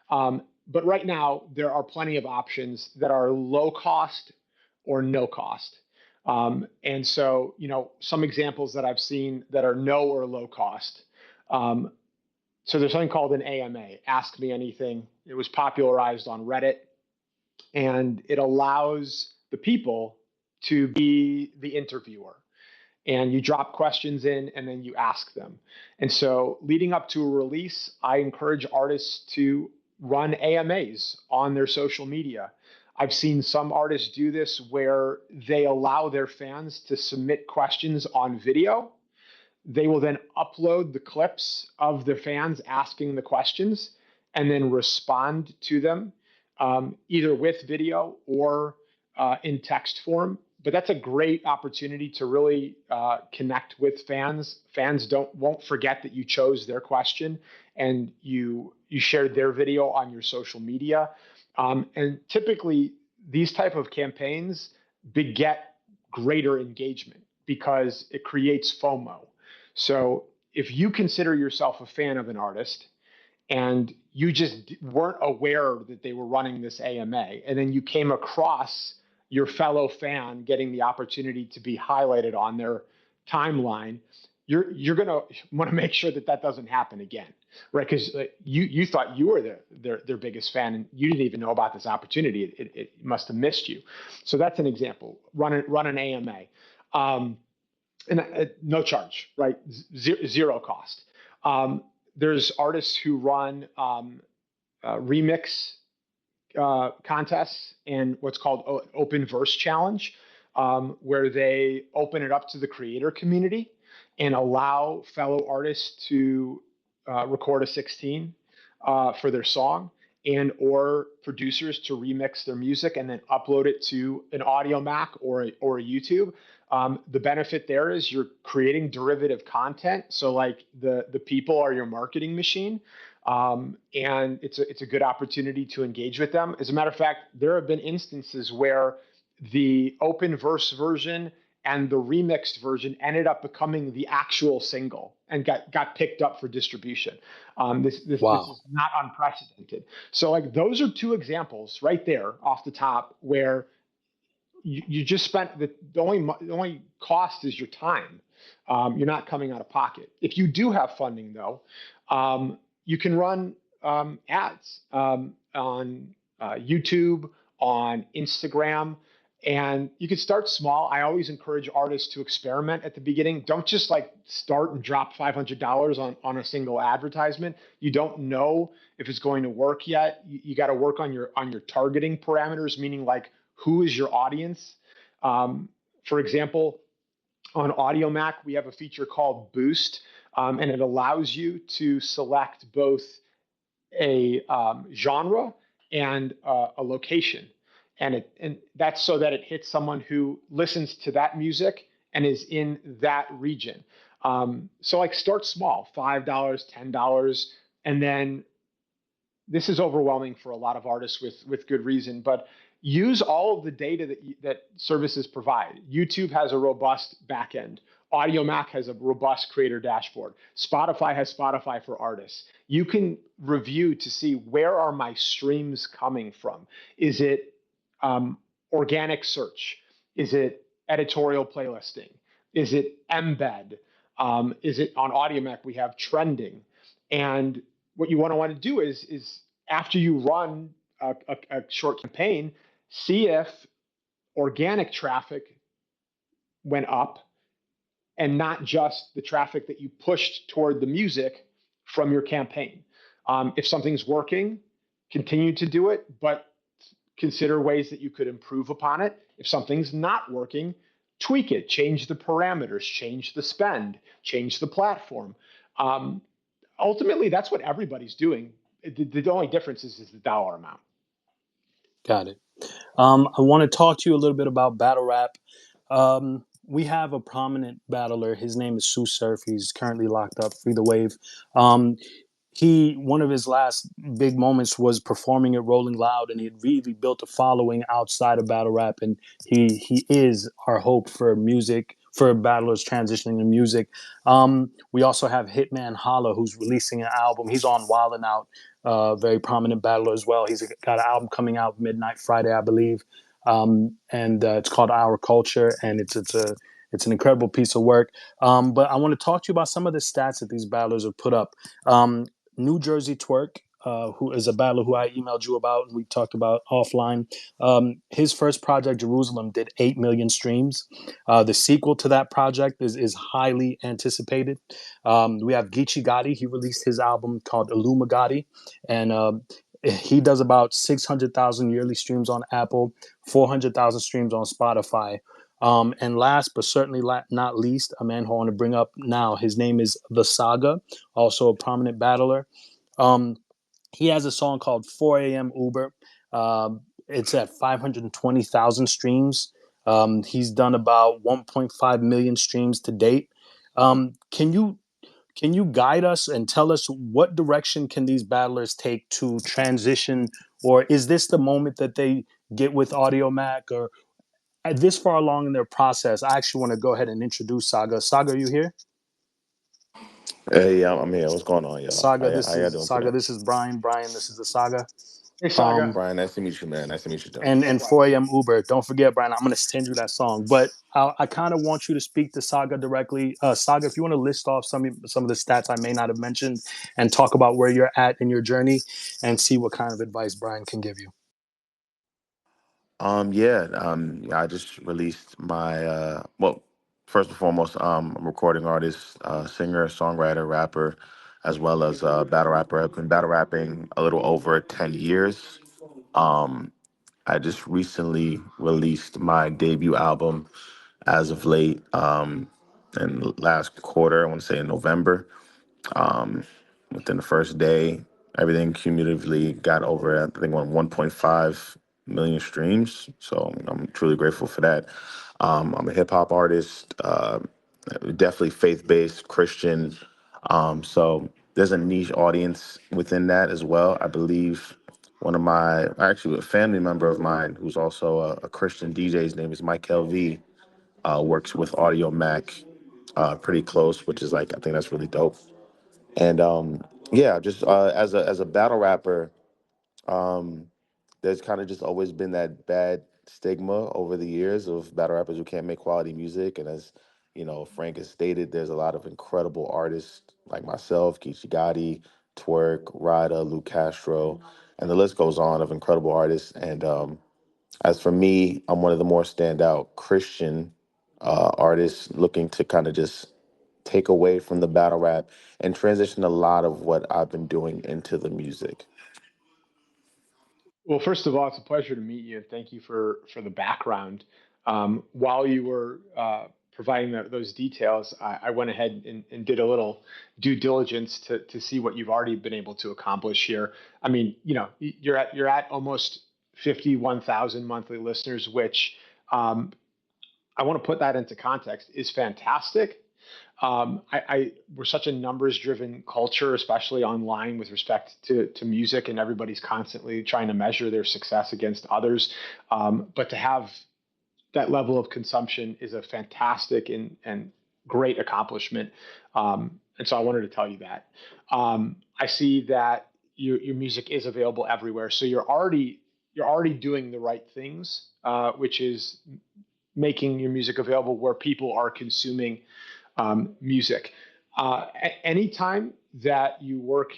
S2: But right now, there are plenty of options that are low cost or no cost. And so, some examples that I've seen that are no or low cost. So there's something called an AMA, Ask Me Anything. It was popularized on Reddit, and it allows the people to be the interviewer. And you drop questions in, and then you ask them. And so leading up to a release, I encourage artists to run AMAs on their social media. I've seen some artists do this where they allow their fans to submit questions on video. They will then upload the clips of their fans asking the questions and then respond to them, either with video or in text form. But that's a great opportunity to really connect with fans. Fans won't forget that you chose their question and you shared their video on your social media. And typically, these type of campaigns beget greater engagement because it creates FOMO. So if you consider yourself a fan of an artist and you just weren't aware that they were running this AMA, and then you came across your fellow fan getting the opportunity to be highlighted on their timeline, you're going to want to make sure that doesn't happen again, right? Because you thought you were their biggest fan, and you didn't even know about this opportunity. It must have missed you. So that's an example. Run an AMA. And no charge, right? Zero cost. There's artists who run remix contests and what's called open verse challenge, where they open it up to the creator community and allow fellow artists to record a 16 for their song. and or producers to remix their music and then upload it to an Audiomack or a YouTube. The benefit there is you're creating derivative content. So like the people are your marketing machine. And it's a good opportunity to engage with them. As a matter of fact, there have been instances where the open verse version and the remixed version ended up becoming the actual single and got picked up for distribution. This
S1: Wow.
S2: is not unprecedented. So like those are two examples right there off the top where you just spent the only cost is your time. You're not coming out of pocket. If you do have funding though, you can run ads on YouTube, on Instagram, and you can start small. I always encourage artists to experiment at the beginning. Don't just like start and drop $500 on a single advertisement. You don't know if it's going to work yet. You got to work on your targeting parameters, meaning like who is your audience. For example, on Audiomack, we have a feature called Boost, and it allows you to select both a genre and a location, and that's so that it hits someone who listens to that music and is in that region. So like start small, $5, $10, and then this is overwhelming for a lot of artists with good reason, but use all of the data that services provide. YouTube has a robust backend. Audiomack has a robust creator dashboard. Spotify has Spotify for artists. You can review to see where are my streams coming from. Is it organic search? Is it editorial playlisting? Is it embed? Is it on Audiomack? We have trending, and what you want to do is after you run a short campaign, see if organic traffic went up and not just the traffic that you pushed toward the music from your campaign. If something's working, continue to do it, but consider ways that you could improve upon it. If something's not working, tweak it, change the parameters, change the spend, change the platform. Ultimately, that's what everybody's doing. The only difference is the dollar amount.
S1: Got it. I want to talk to you a little bit about battle rap. We have a prominent battler. His name is Sue Surf. He's currently locked up. Free the wave. Um, one of his last big moments was performing at Rolling Loud, and he had really built a following outside of battle rap, and he is our hope for music, for battlers transitioning to music. We also have Hitman Holla, who's releasing an album. He's on Wild 'N Out, very prominent battler as well. He's got an album coming out Midnight Friday, I believe, and it's called Our Culture, and it's an incredible piece of work. But I want to talk to you about some of the stats that these battlers have put up. New Jersey Twerk, who is a battler who I emailed you about and we talked about offline. His first project, Jerusalem, did 8 million streams. The sequel to that project is highly anticipated. We have Geechee Gotti. He released his album called Illumigati, and he does about 600,000 yearly streams on Apple, 400,000 streams on Spotify. And last but certainly not least, a man who I want to bring up now, his name is The Saga, also a prominent battler. Um, he has a song called 4 a.m. Uber. It's at 520,000 streams. He's done about 1.5 million streams to date. Can you guide us and tell us what direction can these battlers take to transition, or is this the moment that they get with Audiomack, or this far along in their process? I actually want to go ahead and introduce Saga. Saga, are you here?
S3: Hey, yeah, I'm here. What's going on, y'all?
S1: Saga, this
S3: How y'all
S1: is
S3: doing
S1: Saga.
S3: today?
S1: This is Brian. Brian, this is the Saga.
S2: Hey, Saga.
S1: Um,
S3: Brian, nice to meet you, man. Nice to meet you, too.
S1: and
S2: Likewise.
S1: 4 a.m. Uber. Don't forget, Brian. I'm going to send you that song, but I kind of want you to speak to Saga directly. Saga, if you want to list off some of the stats I may not have mentioned, and talk about where you're at in your journey, and see what kind of advice Brian can give you.
S3: Yeah, I just released my well, first and foremost, I'm a recording artist, singer, songwriter, rapper, as well as battle rapper. I've been battle rapping a little over 10 years. Um, I just recently released my debut album as of late, in last quarter, I want to say in November. Um, Within the first day, Everything cumulatively got over, I think, on 1.5 million streams. So I'm truly grateful for that. I'm a hip hop artist, definitely faith based Christian. So there's a niche audience within that as well. I believe actually, a family member of mine who's also a Christian DJ, his name is Mike LV, works with Audiomack pretty close, which is like, I think that's really dope. And yeah, just as a battle rapper, um, there's kind of just always been that bad stigma over the years of battle rappers who can't make quality music. And as you know, Frank has stated, there's a lot of incredible artists like myself, Geechee Gotti, Twerk, Ryder, Luke Castro, and the list goes on of incredible artists. And as for me, I'm one of the more standout Christian artists looking to kind of just take away from the battle rap and transition a lot of what I've been doing into the music.
S2: Well, first of all, it's a pleasure to meet you, and thank you for the background. While you were providing those details, I went ahead and did a little due diligence to see what you've already been able to accomplish here. I mean, you're at almost 51,000 monthly listeners, which I want to put that into context is fantastic. We're such a numbers driven culture, especially online with respect to music, and everybody's constantly trying to measure their success against others. But to have that level of consumption is a fantastic and great accomplishment. And so I wanted to tell you that. I see that your music is available everywhere. So you're already doing the right things, which is making your music available where people are consuming music. Anytime that you work,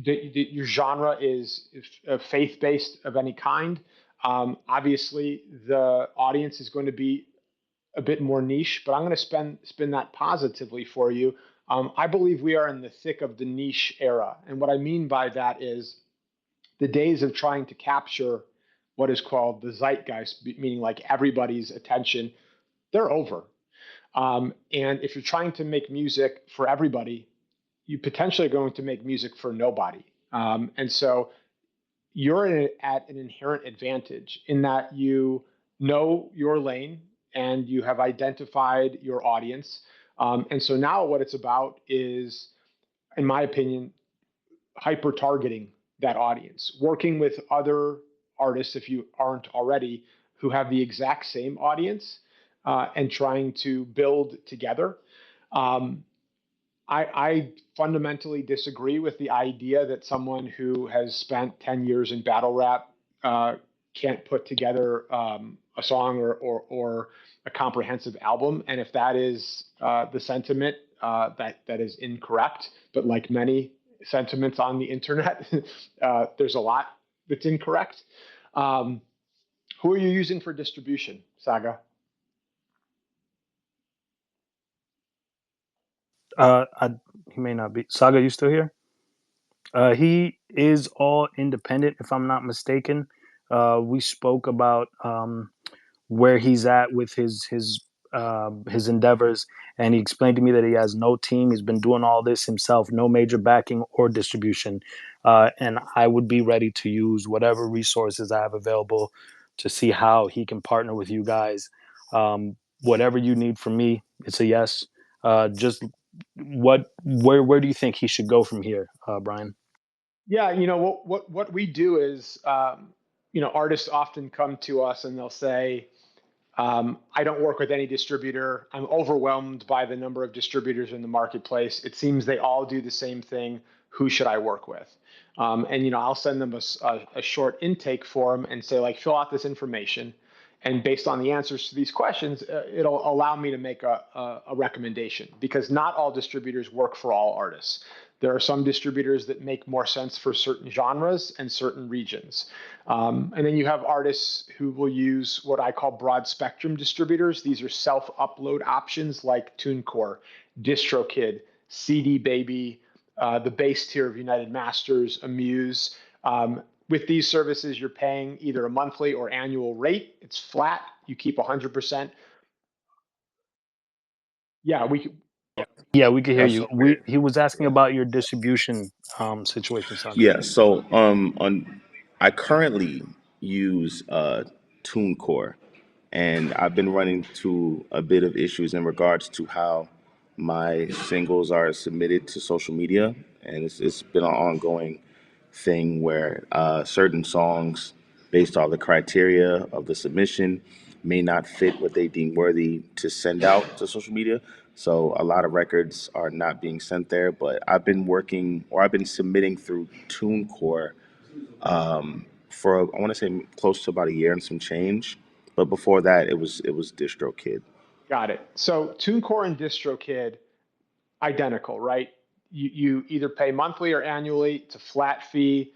S2: that your genre is faith based of any kind, obviously the audience is going to be a bit more niche, but I'm going to spin that positively for you. I believe we are in the thick of the niche era. And what I mean by that is the days of trying to capture what is called the zeitgeist, meaning like everybody's attention, they're over. And if you're trying to make music for everybody, you potentially are going to make music for nobody. And so you're at an inherent advantage in that you know your lane and you have identified your audience. And so now what it's about is, in my opinion, hyper targeting that audience, working with other artists, if you aren't already, who have the exact same audience, and trying to build together. Um, I fundamentally disagree with the idea that someone who has spent 10 years in battle rap can't put together a song or a comprehensive album. And if that is the sentiment, that is incorrect. But like many sentiments on the internet, there's a lot that's incorrect. Um, who are you using for distribution, Saga?
S1: He may not be. Saga, you still here? He is all independent, if I'm not mistaken. We spoke about where he's at with his endeavors, and he explained to me that he has no team. He's been doing all this himself, no major backing or distribution. And I would be ready to use whatever resources I have available to see how he can partner with you guys. Whatever you need from me, it's a yes. Just where do you think he should go from here, Brian?
S2: Yeah, what we do is, artists often come to us and they'll say, I don't work with any distributor. I'm overwhelmed by the number of distributors in the marketplace. It seems they all do the same thing. Who should I work with? And I'll send them a short intake form and say, like, fill out this information. And based on the answers to these questions, it'll allow me to make a recommendation, because not all distributors work for all artists. There are some distributors that make more sense for certain genres and certain regions. And then you have artists who will use what I call broad spectrum distributors. These are self-upload options like TuneCore, DistroKid, CD Baby, the base tier of United Masters, Amuse. With these services, you're paying either a monthly or annual rate. It's flat. You keep 100%. Yeah,
S1: Yeah, we can hear
S4: Yeah,
S1: you. He was asking about your distribution situation, son.
S4: yeah. So on I currently use TuneCore, and I've been running to a bit of issues in regards to how my singles are submitted to social media, and it's been an ongoing thing where certain songs, based off the criteria of the submission, may not fit what they deem worthy to send out to social media. So a lot of records are not being sent there. But I've been working, or I've been submitting through TuneCore for I want to say close to about a year and some change. But before that, it was DistroKid.
S2: Got it. So TuneCore and DistroKid, identical, right? You either pay monthly or annually. It's a flat fee,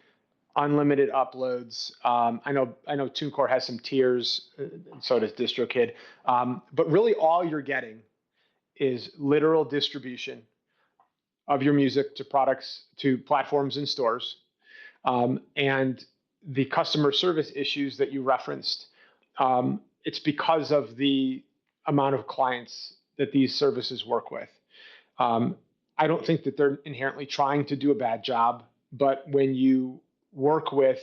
S2: unlimited uploads. I know TuneCore has some tiers, and so does DistroKid. But really, all you're getting is literal distribution of your music to products, to platforms and stores. And the customer service issues that you referenced, it's because of the amount of clients that these services work with. Um, I don't think that they're inherently trying to do a bad job, but when you work with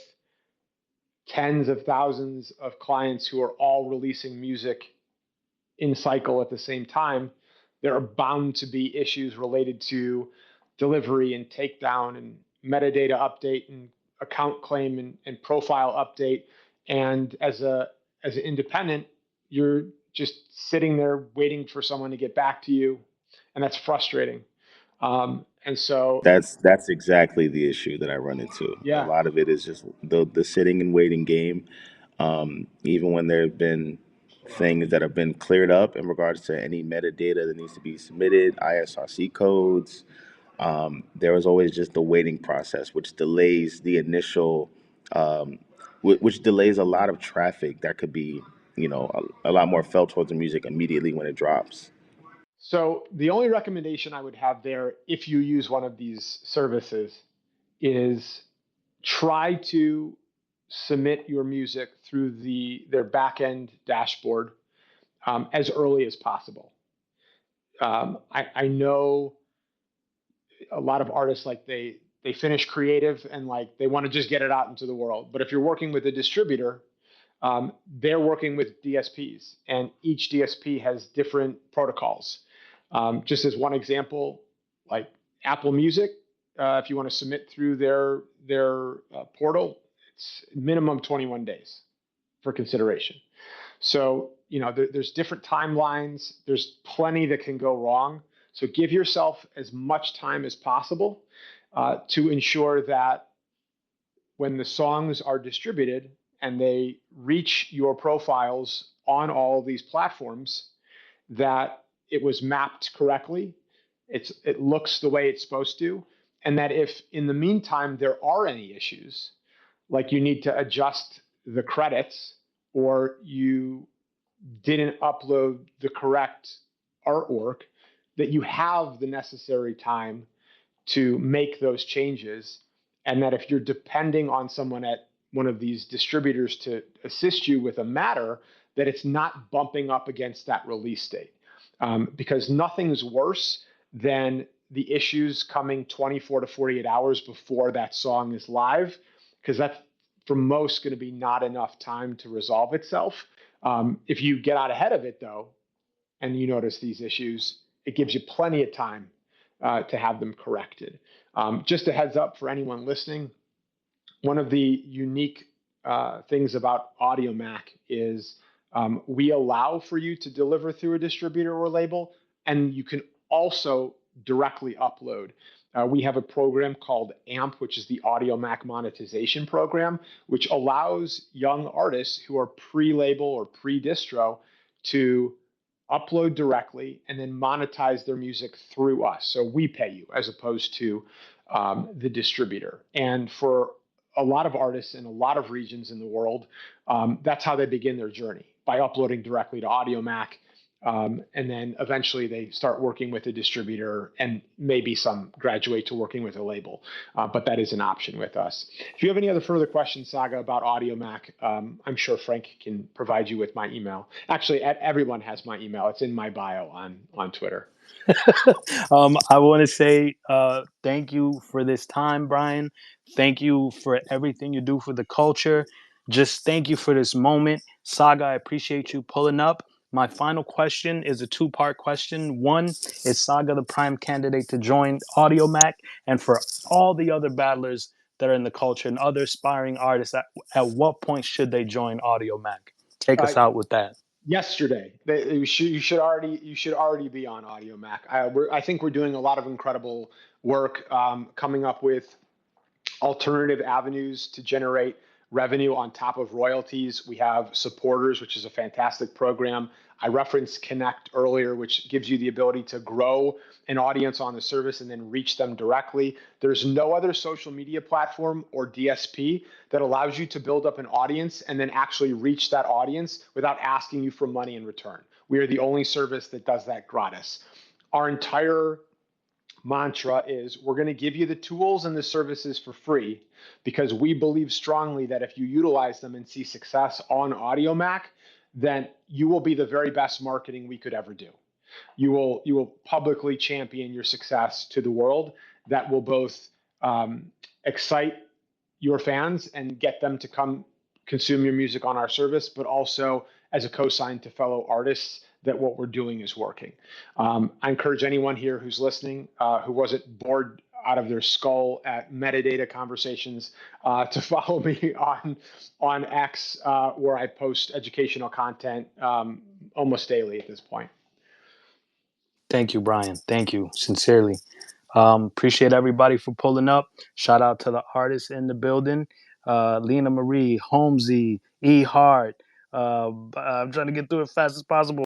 S2: tens of thousands of clients who are all releasing music in cycle at the same time, there are bound to be issues related to delivery and takedown and metadata update and account claim and profile update. And as an independent, you're just sitting there waiting for someone to get back to you, and that's frustrating. And so,
S4: That's exactly the issue that I run into. A
S2: yeah.
S4: lot of it is just the sitting and waiting game. Even when there have been things that have been cleared up in regards to any metadata that needs to be submitted, ISRC codes, there was always just the waiting process, which delays the initial, um, which delays a lot of traffic that could be, a lot more felt towards the music immediately when it drops.
S2: So the only recommendation I would have there, if you use one of these services, is try to submit your music through their backend dashboard as early as possible. I know a lot of artists, like they finish creative and like they want to just get it out into the world. But if you're working with a distributor, they're working with DSPs, and each DSP has different protocols. Just as one example, like Apple Music, if you want to submit through their portal, it's minimum 21 days for consideration. So, there's different timelines. There's plenty that can go wrong. So give yourself as much time as possible to ensure that when the songs are distributed and they reach your profiles on all of these platforms, that it was mapped correctly, it looks the way it's supposed to, and that if in the meantime there are any issues, like you need to adjust the credits or you didn't upload the correct artwork, that you have the necessary time to make those changes. And that if you're depending on someone at one of these distributors to assist you with a matter, that it's not bumping up against that release date. Because nothing's worse than the issues coming 24 to 48 hours before that song is live, because that's for most going to be not enough time to resolve itself. If you get out ahead of it, though, and you notice these issues, it gives you plenty of time to have them corrected. Just a heads up for anyone listening, one of the unique things about Audiomack is we allow for you to deliver through a distributor or label, and you can also directly upload. We have a program called AMP, which is the Audiomack monetization program, which allows young artists who are pre-label or pre-distro to upload directly and then monetize their music through us. So we pay you as opposed to the distributor. And for a lot of artists in a lot of regions in the world, that's how they begin their journey, by uploading directly to Audiomack. And then eventually they start working with a distributor, and maybe some graduate to working with a label. But that is an option with us. If you have any other further questions, Saga, about Audiomack, I'm sure Frank can provide you with my email. Actually, everyone has my email. It's in my bio on Twitter.
S1: I want to say thank you for this time, Brian. Thank you for everything you do for the culture. Just thank you for this moment. Saga, I appreciate you pulling up. My final question is a two-part question. One, is Saga the prime candidate to join Audiomack? And for all the other battlers that are in the culture and other aspiring artists, at what point should they join Audiomack? Take us out with that.
S2: Yesterday, you should already be on Audiomack. I think we're doing a lot of incredible work, coming up with alternative avenues to generate revenue on top of royalties. We have supporters, which is a fantastic program. I referenced Connect earlier, which gives you the ability to grow an audience on the service and then reach them directly. There's no other social media platform or DSP that allows you to build up an audience and then actually reach that audience without asking you for money in return. We are the only service that does that gratis. Our entire mantra is we're going to give you the tools and the services for free, because we believe strongly that if you utilize them and see success on Audiomack, then you will be the very best marketing we could ever do. You will publicly champion your success to the world. That will both excite your fans and get them to come consume your music on our service, but also as a cosign to fellow artists that what we're doing is working. I encourage anyone here who's listening, who wasn't bored out of their skull at metadata conversations, to follow me on X, where I post educational content almost daily at this point.
S1: Thank you, Brian. Thank you, sincerely. Appreciate everybody for pulling up. Shout out to the artists in the building. Lena Marie, Holmesy, E. Hart. I'm trying to get through it as fast as possible.